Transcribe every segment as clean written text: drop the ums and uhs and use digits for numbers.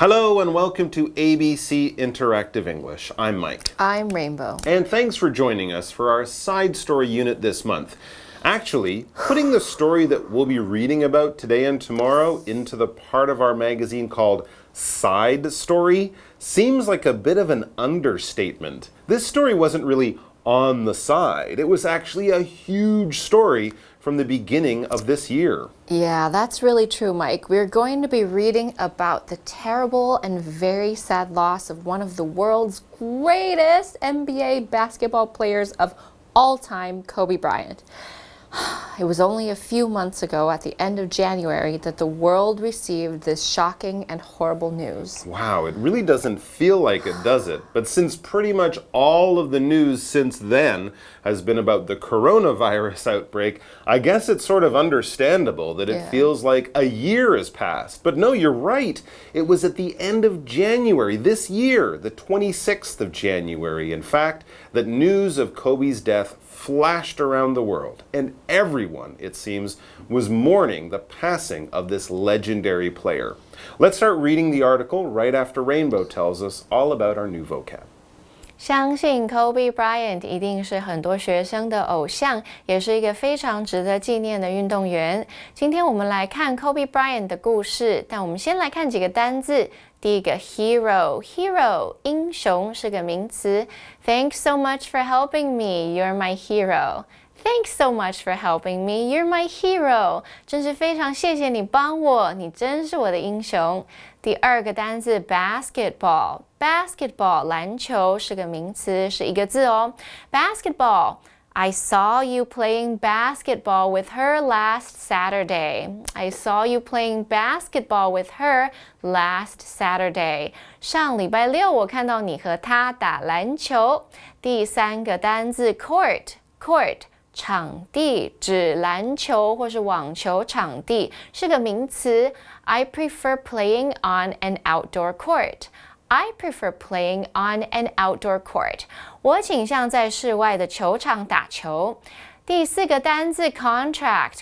Hello and welcome to ABC Interactive English. I'm Mike. I'm Rainbow. And thanks for joining us for our side story unit this month. Actually, putting the story that we'll be reading about today and tomorrow into the part of our magazine called Side Story seems like a bit of an understatement. This story wasn't really on the side. It was actually a huge story from the beginning of this year. Yeah, that's really true, Mike. We're going to be reading about the terrible and very sad loss of one of the world's greatest NBA basketball players of all time, Kobe Bryant. It was only a few months ago, at the end of January, that the world received this shocking and horrible news. Wow, it really doesn't feel like it, does it? But since pretty much all of the news since then has been about the coronavirus outbreak, I guess it's sort of understandable that it feels like a year has passed. But no, you're right. It was at the end of January this year, the 26th of January, in fact, that news of Kobe's death flashed around the world, and everyone, it seems, was mourning the passing of this legendary player. Let's start reading the article right after Rainbow tells us all about our new vocab. 相信 Kobe Bryant 一定是很多学生的偶像，也是一个非常值得纪念的运动员。今天我们来看 Kobe Bryant 的故事，但我们先来看几个单字。第一个 hero， 英雄是个名词。Thanks so much for helping me, you're my hero. Thanks so much for helping me, you're my hero. 真是非常谢谢你帮我，你真是我的英雄。第二个单字 basketball， 篮球是个名词，是一个字哦。Basketball。I saw you playing basketball with her last Saturday. I saw you playing basketball with her last Saturday. 上礼拜六我看到你和她打篮球。第三个单字 court， 场地，指篮球或是网球场地，是个名词。I prefer playing on an outdoor court.I prefer playing on an outdoor court. 我倾向在室外的球场打球。第四个单字 contract，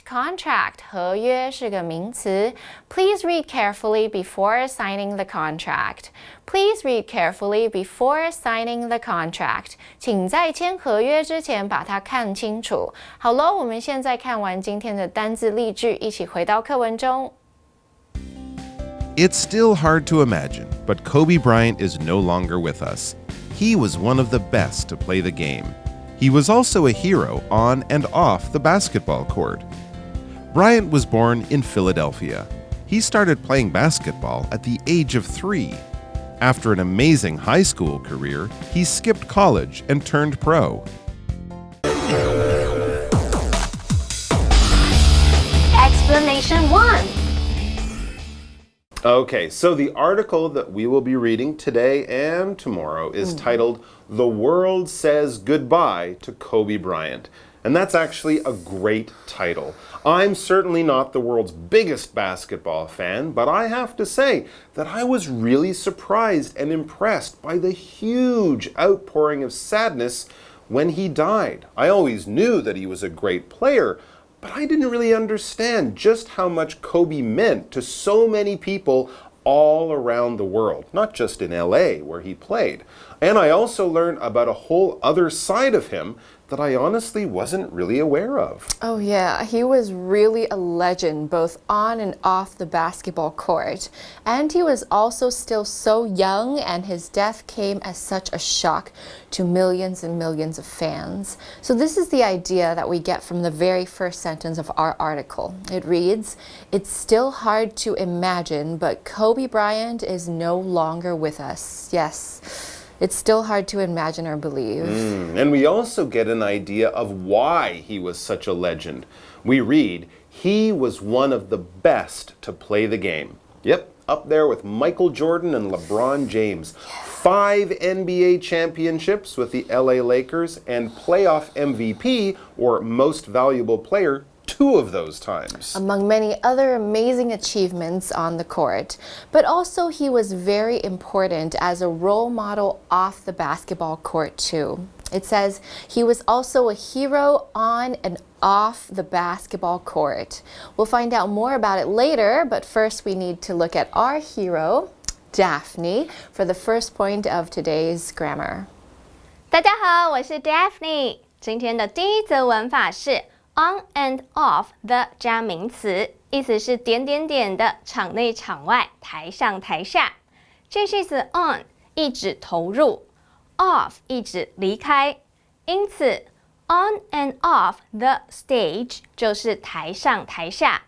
合约是个名词。Please read carefully before signing the contract. Please read carefully before signing the contract. 请在签合约之前把它看清楚。好了，我们现在看完今天的单字例句，一起回到课文中。It's still hard to imagine, but Kobe Bryant is no longer with us. He was one of the best to play the game. He was also a hero on and off the basketball court. Bryant was born in Philadelphia. He started playing basketball at the age of 3. After an amazing high school career, he skipped college and turned pro. Explanation 1.Okay, so the article that we will be reading today and tomorrow is titled, The World Says Goodbye to Kobe Bryant. And that's actually a great title. I'm certainly not the world's biggest basketball fan, but I have to say that I was really surprised and impressed by the huge outpouring of sadness when he died. I always knew that he was a great player,But I didn't really understand just how much Kobe meant to so many people all around the world, not just in LA where he played. And I also learned about a whole other side of him that I honestly wasn't really aware of. Oh yeah, he was really a legend both on and off the basketball court. And he was also still so young, and his death came as such a shock to millions and millions of fans. So this is the idea that we get from the very first sentence of our article. It reads, "It's still hard to imagine, but Kobe Bryant is no longer with us." Yes.It's still hard to imagine or believe. And we also get an idea of why he was such a legend. We read, he was one of the best to play the game. Yep, up there with Michael Jordan and LeBron James. 5 NBA championships with the LA Lakers and playoff MVP, or most valuable player, 2 of those times. Among many other amazing achievements on the court. But also he was very important as a role model off the basketball court too. It says he was also a hero on and off the basketball court. We'll find out more about it later, but first we need to look at our hero, Daphne for the first point of today's grammar. 大家好，我是 Daphne。今天的第一则文法是 on and off the 加名词，意思是点点点的，场内场外，台上台下。这句子 on 意指投入 ，off 意指离开，因此 on and off the stage 就是台上台下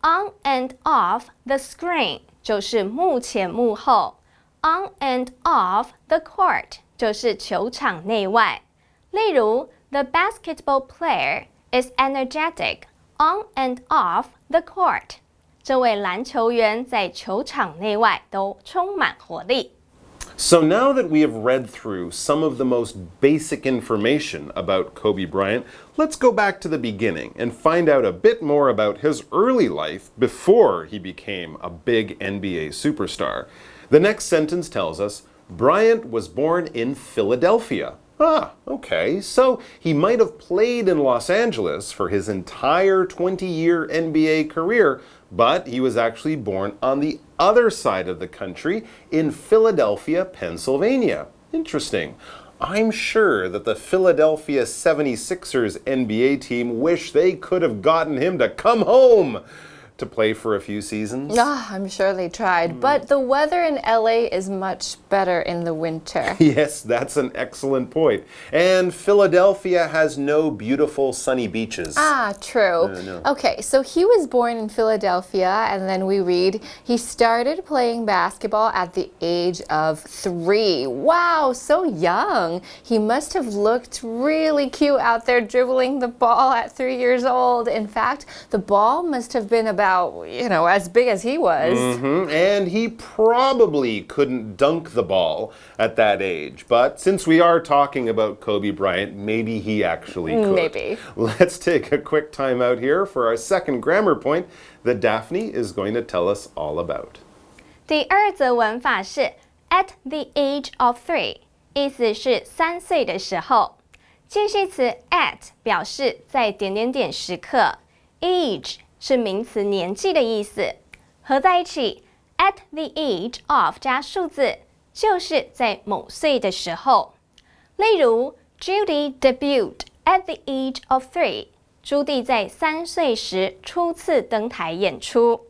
，on and off the screen 就是幕前幕后 ，on and off the court 就是球场内外。例如 ，the basketball player is energetic on and off the court。这位篮球员在球场内外都充满活力。So now that we have read through some of the most basic information about Kobe Bryant, let's go back to the beginning and find out a bit more about his early life before he became a big NBA superstar. The next sentence tells us, Bryant was born in Philadelphia. Ah, okay, so he might have played in Los Angeles for his entire 20-year NBA career, but he was actually born on the other side of the country in Philadelphia, Pennsylvania. Interesting. I'm sure that the Philadelphia 76ers NBA team wish they could have gotten him to come home to play for a few seasons. I'm sure they tried, but the weather in LA is much better in the winter. Yes, that's an excellent point. And Philadelphia has no beautiful sunny beaches. True. No. Okay, so he was born in Philadelphia, and then we read he started playing basketball at the age of 3. Wow, so young. He must have looked really cute out there dribbling the ball at 3 years old. In fact, the ball must have been about, as big as he was. And he probably couldn't dunk the ball at that age. But since we are talking about Kobe Bryant, maybe he actually could. Maybe. Let's take a quick time out here for our second grammar point that Daphne is going to tell us all about. 第二则文法是 at the age of 3， 意思是3岁的时候。介系词 at 表示在点点点时刻 ，age 是名词年纪的意思，合在一起 at the age of 加数字，就是在某岁的时候。例如 Judy debuted at the age of 3， 朱蒂在3岁时初次登台演出。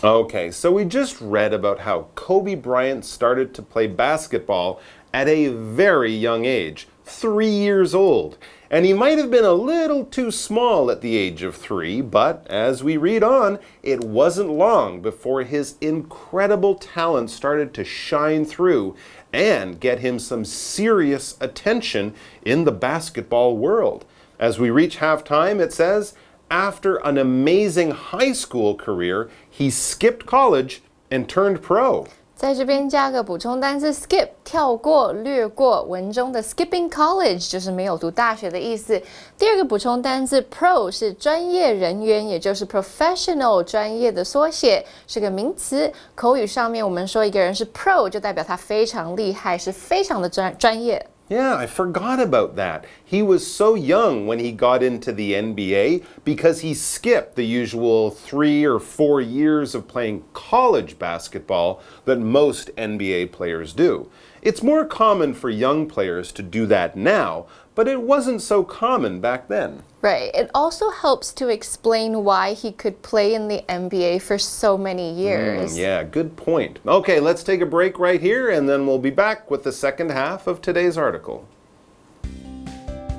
Okay, so we just read about how Kobe Bryant started to play basketball at a very young age, 3 years old. And he might have been a little too small at the age of 3, but as we read on, it wasn't long before his incredible talent started to shine through and get him some serious attention in the basketball world. As we reach halftime, it says, after an amazing high school career, he skipped college and turned pro. 在这边加个补充单词 skip 跳过略过，文中的 skipping college 就是没有读大学的意思。第二个补充单词 pro 是专业人员，也就是 professional 专业的缩写，是个名词。口语上面我们说一个人是 pro 就代表他非常厉害，是非常的专业。Yeah, I forgot about that. He was so young when he got into the NBA because he skipped the usual 3 or 4 years of playing college basketball that most NBA players do. It's more common for young players to do that now, but it wasn't so common back then. Right. It also helps to explain why he could play in the NBA for so many years. Yeah, good point. Okay, let's take a break right here, and then we'll be back with the second half of today's article.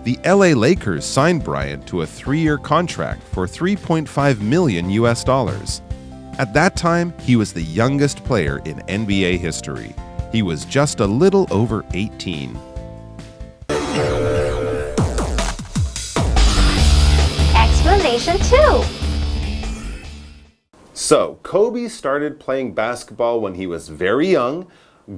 The LA Lakers signed Bryant to a 3-year contract for $3.5 million US. At that time, he was the youngest player in NBA history. He was just a little over 18. Explanation 2. So, Kobe started playing basketball when he was very young,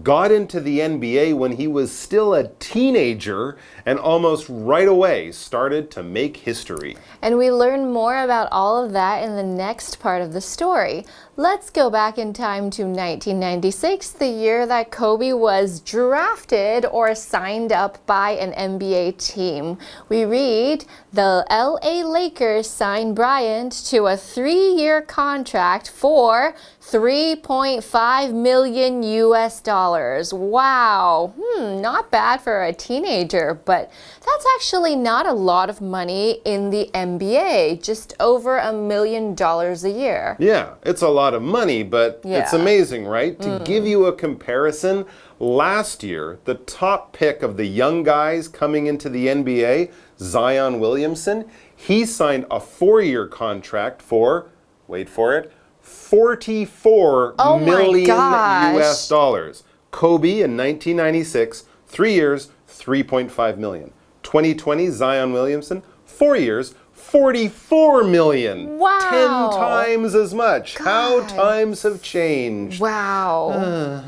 got into the NBA when he was still a teenager and almost right away started to make history. And we learn more about all of that in the next part of the story. Let's go back in time to 1996, the year that Kobe was drafted or signed up by an NBA team. We read, the LA Lakers signed Bryant to a 3-year contract for $3.5 million US. Wow, not bad for a teenager, but that's actually not a lot of money in the NBA, just over $1 million a year. Yeah, it's a lot of money, but it's amazing, right? To give you a comparison, last year, the top pick of the young guys coming into the NBA, Zion Williamson, he signed a 4-year contract for, wait for it, $44 million US dollars. Kobe in 1996, 3 years, $3.5 million. 2020, Zion Williamson, 4 years, $44 million. Wow. 10 times as much. God. How times have changed. Wow.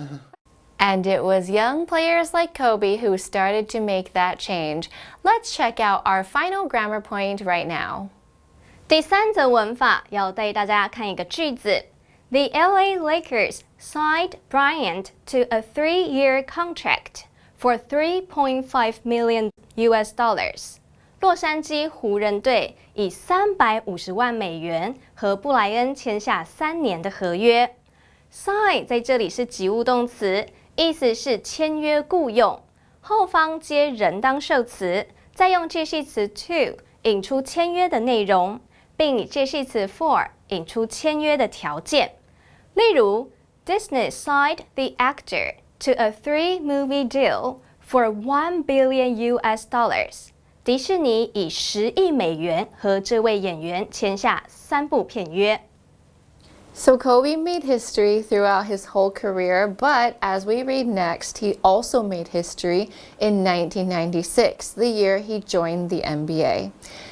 And it was young players like Kobe who started to make that change. Let's check out our final grammar point right now. 第3则文法要带大家看一个句子。The LA Lakers signed Bryant to a 3-year contract for $3.5 million US. 洛杉矶湖人队以350万美元和布莱恩签下3年的合约。Sign 在这里是及物动词，意思是签约雇用，后方接人当受词，再用介系词 to 引出签约的内容，并以介系词 for 引出签约的条件。例如 Disney signed the actor to a 3-movie deal for $1 billion US. 迪士尼以10亿美元和这位演员签下3部片约。So Kobe made history throughout his whole career, but as we read next, he also made history in 1996, the year he joined the NBA.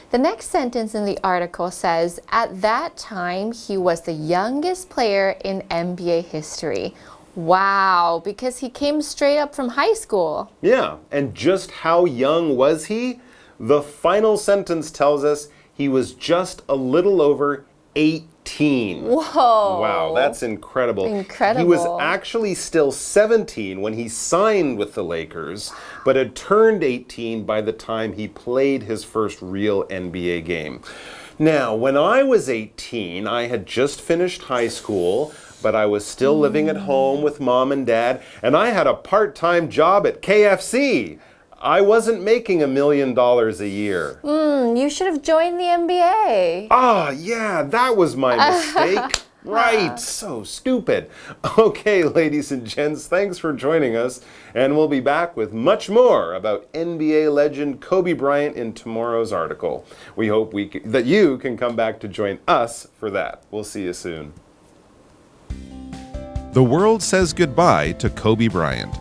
The next sentence in the article says, at that time, he was the youngest player in NBA history. Wow, because he came straight up from high school. Yeah, and just how young was he? The final sentence tells us he was just a little over 18. Whoa. Wow, that's incredible. Incredible. He was actually still 17 when he signed with the Lakers, but had turned 18 by the time he played his first real NBA game. Now, when I was 18, I had just finished high school, but I was still living at home with mom and dad, and I had a part-time job at KFC. I wasn't making $1 million a year. You should have joined the NBA. Ah, yeah, that was my mistake. Right, so stupid. Okay, ladies and gents, thanks for joining us, and we'll be back with much more about NBA legend Kobe Bryant in tomorrow's article. We hope that you can come back to join us for that. We'll see you soon. The world says goodbye to Kobe Bryant.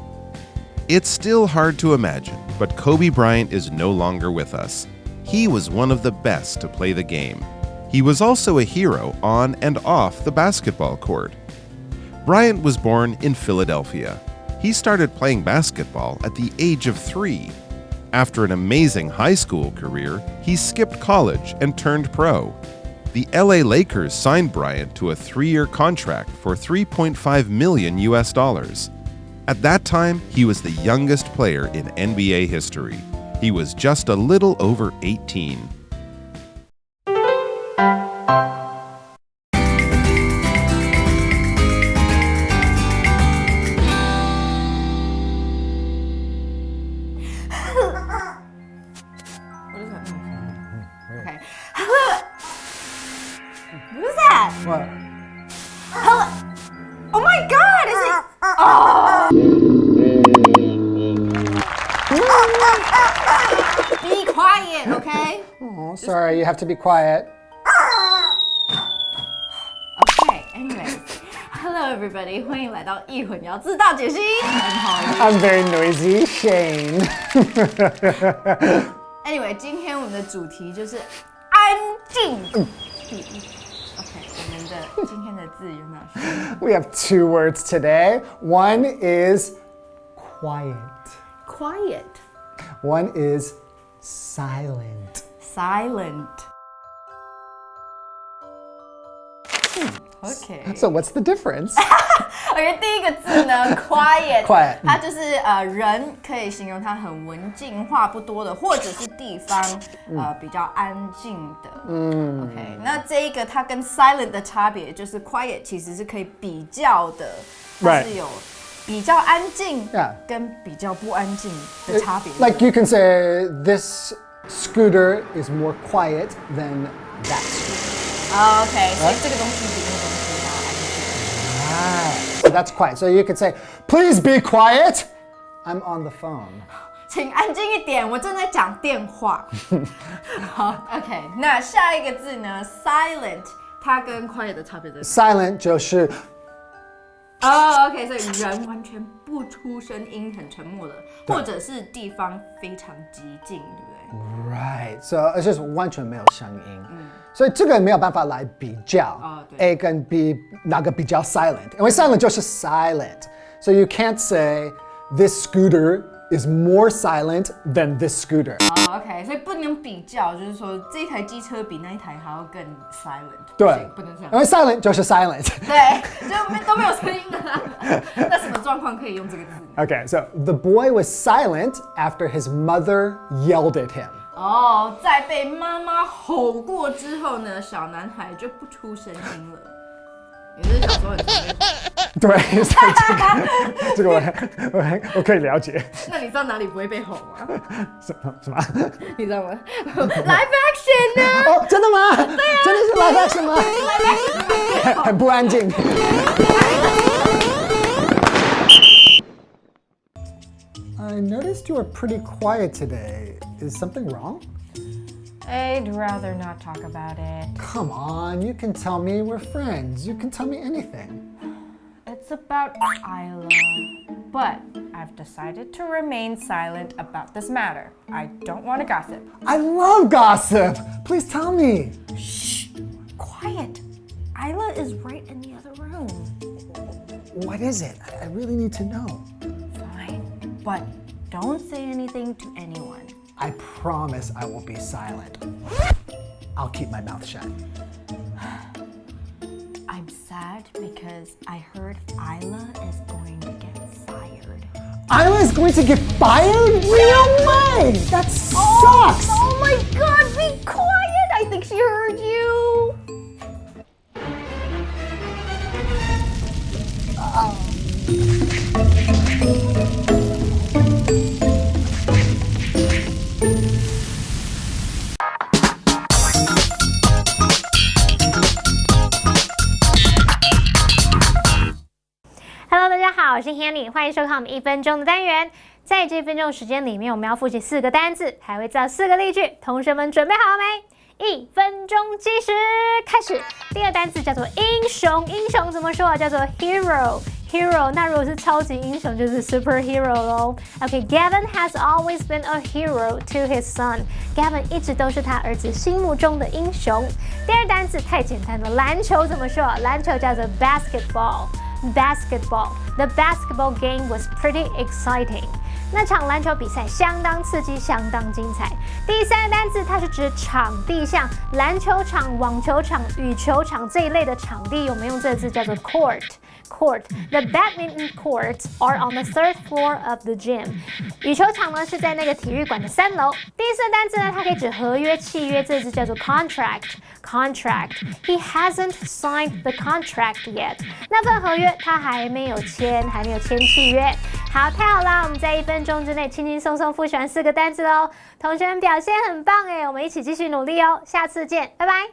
It's still hard to imagine, but Kobe Bryant is no longer with us. He was one of the best to play the game. He was also a hero on and off the basketball court. Bryant was born in Philadelphia. He started playing basketball at the age of 3. After an amazing high school career, he skipped college and turned pro. The LA Lakers signed Bryant to a 3-year contract for $3.5 million US. At that time, he was the youngest player in NBA history. He was just a little over 18. Okay. What is that? What? Oh my God! Is it? Be quiet, okay? Oh, sorry, you have to be quiet. Okay. Anyways, hello everybody， 欢迎来到一会鸟字大解析。I'm very noisy, Shane. Anyway， 今天我们的主题就是安静。OK， 我们的今天的字有哪些？ We have 2 words today. One is quiet. Quiet, One is silent. silent. OK. So what's the difference? OK， 第一个字呢 ，quiet， Quiet 它就是人可以形容它很文静、话不多的，或者是地方比较安静的。OK， 那这一个它跟 silent 的差别就是 quiet 其实是可以比较的，它是有比较安静 Yeah 跟比较不安静的差别。 Like you can say this scooter is more quiet than that scooter. OK， 所以这个东西比那个东西还要安静。Right. So that's quiet. So you could say, please be quiet. I'm on the phone. 请安静一点，我正在讲电话。好 ，OK， 那下一个字呢 ？silent， 它跟 quiet 的差别在哪？ Silent 就是OK， 所以人完全不出声音，很沉默的，或者是地方非常寂静，对不对？ Right. So it's just 完全没有声音。所以这个没有办法来比较。A 跟 B 哪个比较 silent？因为 silent 就是 silent. So you can't say this scooter is more silent than this scooter. OK， 所以不能比较，就是说这一台机车比那一台还要更 silent。对，不能这样。因为 silent 就是 silent. 对，就都没有声音了。那什么状况可以用这个字？ Okay, so the boy was silent after his mother yelled at him. 在被妈妈吼过之后呢，小男孩就不出声音了。也是小时候很常被吼。对，这个我可以了解。那你知道哪里不会被吼吗？什么？你知道吗？Live action 呢？哦，真的吗？对啊，真的是 live action 吗？很不安静。I noticed you were pretty quiet today. Is something wrong? I'd rather not talk about it. Come on, you can tell me. We're friends. You can tell me anything. It's about Isla. But I've decided to remain silent about this matter. I don't want to gossip. I love gossip. Please tell me. Shh! Quiet. Isla is right in the other room. What is it? I really need to know. Fine. But don't say anything to anyone. I promise I will be silent. I'll keep my mouth shut. I'm sad because I heard Isla is going to get fired. Isla is going to get fired? No way! That sucks! Oh my god, be quiet! I think she heard you. Hello， 大家好，我是 Hanny， 欢迎收看我们1分钟的单元。在这1分钟时间里面，我们要复习4个单字，还会造4个例句。同学们准备好了没？1分钟计时开始。第二单字叫做英雄，英雄怎么说啊？叫做 hero。Hero， 那如果是超级英雄就是 superhero 咯。Gavin has always been a hero to his son. Gavin 一直都是他儿子心目中的英雄。第二单字太简单了，篮球怎么说？篮球叫做 basketball。The basketball game was pretty exciting. 那场篮球比赛相当刺激，相当精彩。第三个单字，它是指场地，像篮球场、网球场、羽球场这一类的场地，我们用这个字叫做 court。The badminton courts are on the 3rd floor of the gym. 羽球场呢是在那个体育馆的3楼。第四个单字呢，它可以指合约、契约，这个字叫做 contract。Contract. He hasn't signed the contract yet. 那份合约他还没有签契约。好，太好啦！我们在1分钟之内轻轻松松复习完4个单字喽。同学们表现很棒哎，我们一起继续努力哦。下次见，拜拜。